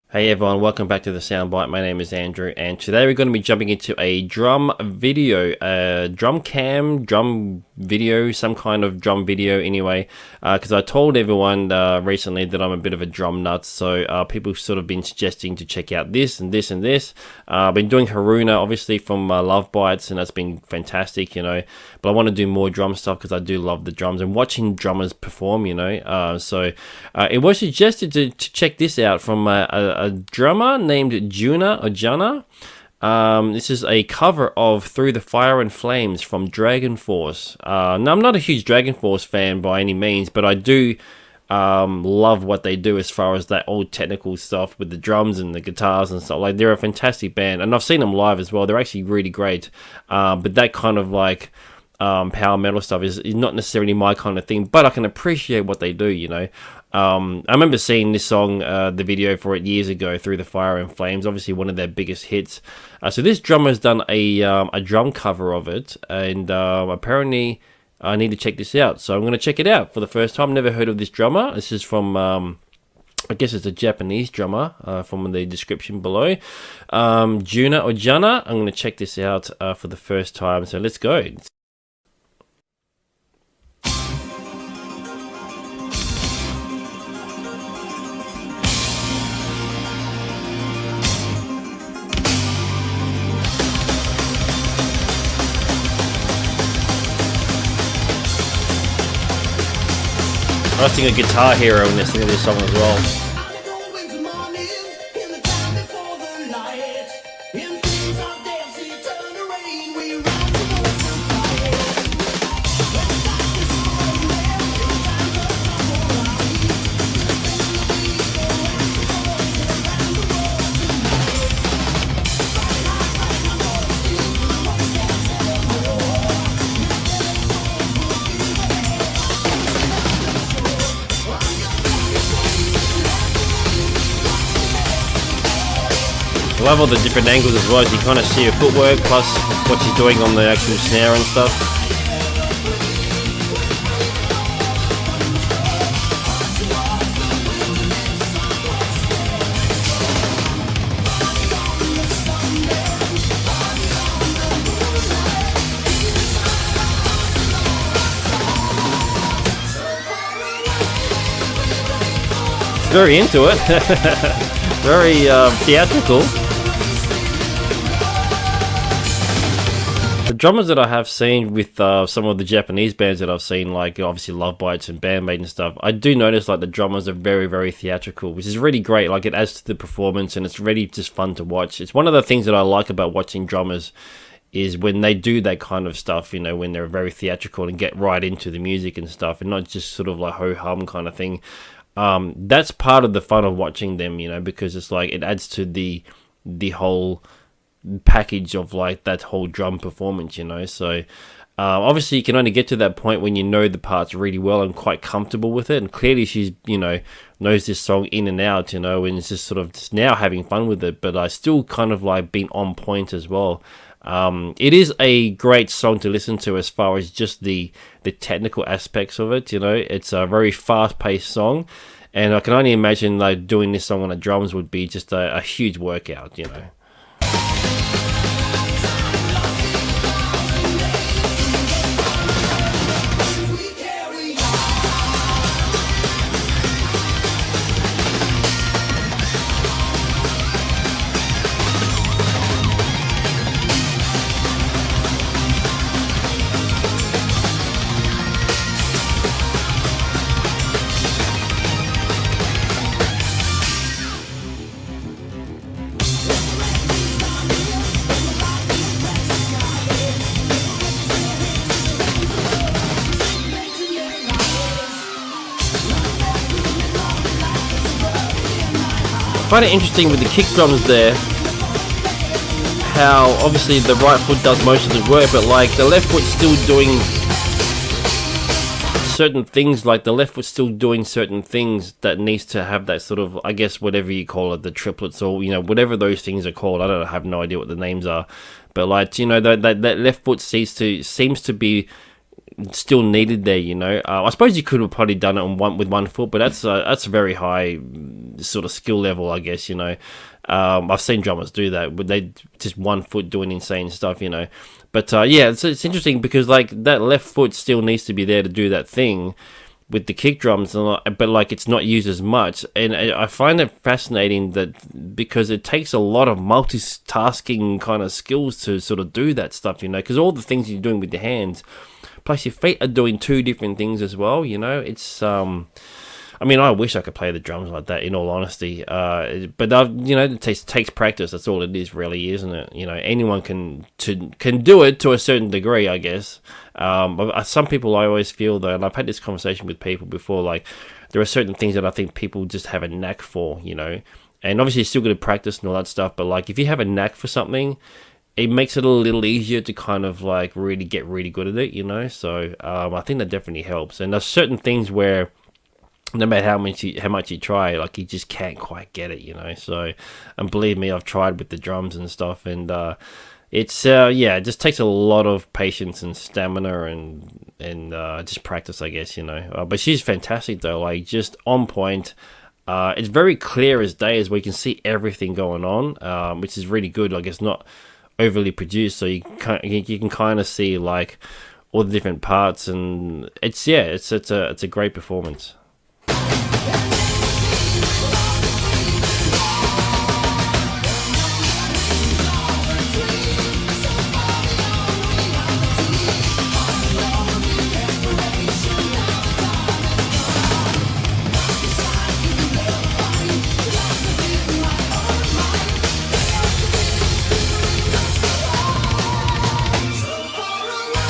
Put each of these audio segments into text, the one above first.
Hey everyone, welcome back to the Soundbyte. My name is Andrew, and today we're going to be jumping into a drum video, drum cam, drum video, some kind of drum video anyway, because I told everyone recently that I'm a bit of a drum nut, so people sort of been suggesting to check out this and this and this. I've been doing Haruna, obviously, from Love Bites, and that's been fantastic, you know, but I want to do more drum stuff because I do love the drums and watching drummers perform, you know, so it was suggested to check this out from a drummer named Junna or Junna. This is a cover of Through the Fire and Flames from Dragonforce. Now, I'm not a huge Dragonforce fan by any means, but I do love what they do as far as that old technical stuff with the drums and the guitars and stuff. Like, they're a fantastic band, and I've seen them live as well. They're actually really great, but that kind of like power metal stuff is not necessarily my kind of thing, but I can appreciate what they do, you know. I remember seeing this song, the video for it years ago, Through the Fire and Flames, obviously one of their biggest hits. So this drummer's done a drum cover of it, and apparently I need to check this out. So I'm going to check it out for the first time. Never heard of this drummer. This is from, I guess it's a Japanese drummer, from the description below. Junna or Junna. I'm going to check this out for the first time. So let's go. I sing a Guitar Hero in this song as well. I love all the different angles as well, as you kind of see her footwork plus what she's doing on the actual snare and stuff. Very into it. Very theatrical. The drummers that I have seen with some of the Japanese bands that I've seen, like obviously Love Bites and Bandmate and stuff, I do notice like the drummers are very, very theatrical, which is really great. Like, it adds to the performance and it's really just fun to watch. It's one of the things that I like about watching drummers is when they do that kind of stuff, you know, when they're very theatrical and get right into the music and stuff and not just sort of like ho-hum kind of thing. That's part of the fun of watching them, you know, because it's like it adds to the whole package of like that whole drum performance, you know. So obviously you can only get to that point when you know the parts really well and quite comfortable with it, and clearly she's, you know, knows this song in and out, you know, and is just sort of just now having fun with it, but I still kind of like been on point as well. It is a great song to listen to as far as just the technical aspects of it, you know. It's a very fast-paced song, and I can only imagine like doing this song on the drums would be just a huge workout, you know. I find it interesting with the kick drums there, how obviously the right foot does most of the work, but like the left foot's still doing certain things, like the left foot's still doing certain things that needs to have that sort of, I guess, whatever you call it, the triplets or, you know, whatever those things are called. I have no idea what the names are, but like, you know, that left foot seems to be still needed there, you know. I suppose you could have probably done it with 1 foot, but that's a very high sort of skill level, I guess, you know. I've seen drummers do that, but they just 1 foot doing insane stuff, you know. But yeah, it's interesting because like that left foot still needs to be there to do that thing with the kick drums, but like it's not used as much, and I find it fascinating that because it takes a lot of multitasking kind of skills to sort of do that stuff, you know, because all the things you're doing with your hands, plus your feet are doing two different things as well, you know. It's I mean, I wish I could play the drums like that, in all honesty. But you know, it takes practice. That's all it is, really, isn't it? You know, anyone can do it to a certain degree, I guess. But some people, I always feel though, and I've had this conversation with people before. Like, there are certain things that I think people just have a knack for, you know. And obviously, you're still going to practice and all that stuff. But like, if you have a knack for something, it makes it a little easier to kind of like really get really good at it, you know. So I think that definitely helps. And there's certain things where, no matter how much you try, like, you just can't quite get it, you know. So, and believe me, I've tried with the drums and stuff, and it's yeah, it just takes a lot of patience and stamina and just practice, I guess, you know. But she's fantastic though, like, just on point. It's very clear as day, as we can see everything going on, which is really good. Like, it's not overly produced, so you can kind of see like all the different parts, and it's a great performance.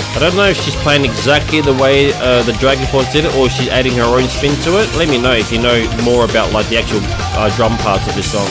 I don't know if she's playing exactly the way the Dragonforce did it, or she's adding her own spin to it. Let me know if you know more about like the actual drum parts of this song.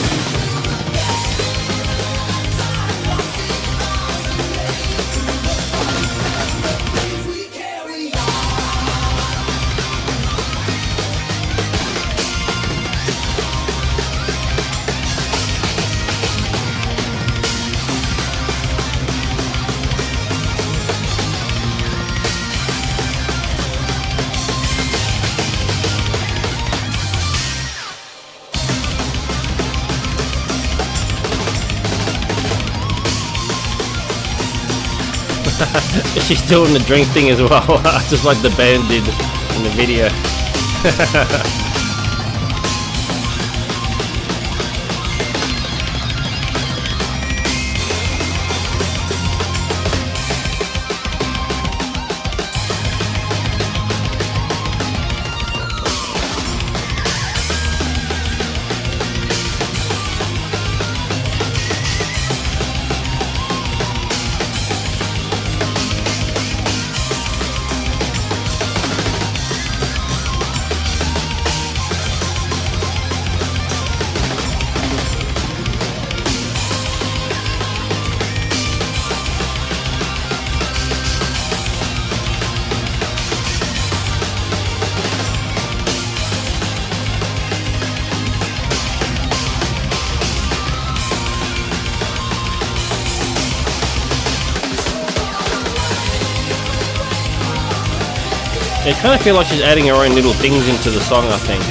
She's doing the drink thing as well, just like the band did in the video. I kind of feel like she's adding her own little things into the song, I think.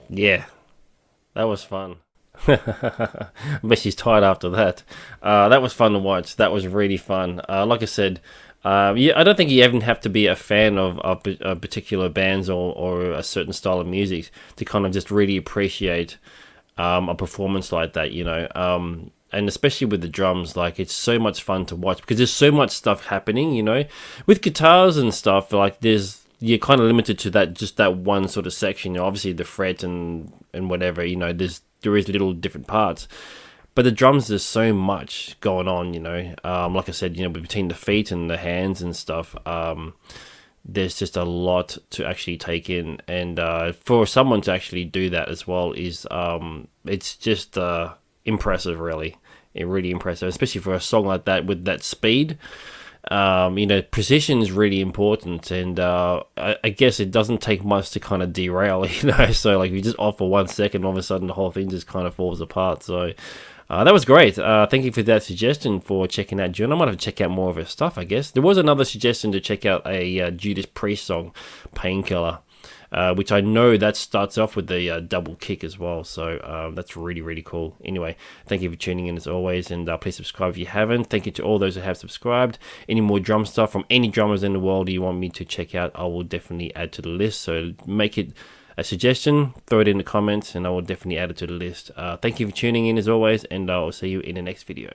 Yeah. That was fun. But she's tired after that. That was fun to watch. That was really fun. Like I said, yeah, I don't think you even have to be a fan of particular bands or a certain style of music to kind of just really appreciate a performance like that, you know. And especially with the drums, like, it's so much fun to watch because there's so much stuff happening, you know. With guitars and stuff, like, you're kind of limited to that one sort of section. You know, obviously the fret and whatever, you know, there is little different parts, but the drums, there's so much going on, you know. Like I said, you know, between the feet and the hands and stuff, there's just a lot to actually take in, and for someone to actually do that as well is it's just impressive, really. Really impressive, especially for a song like that with that speed. You know, precision is really important, and I guess it doesn't take much to kind of derail, you know. So like, you just off for 1 second, all of a sudden the whole thing just kind of falls apart. So that was great. Thank you for that suggestion for checking out Junna. I might have to check out more of her stuff, I guess. There was another suggestion to check out a Judas Priest song, Painkiller, which I know that starts off with the double kick as well. So that's really, really cool. Anyway, thank you for tuning in as always, and please subscribe if you haven't. Thank you to all those who have subscribed. Any more drum stuff from any drummers in the world you want me to check out, I will definitely add to the list. So make it a suggestion, throw it in the comments, and I will definitely add it to the list. Thank you for tuning in as always, and I'll see you in the next video.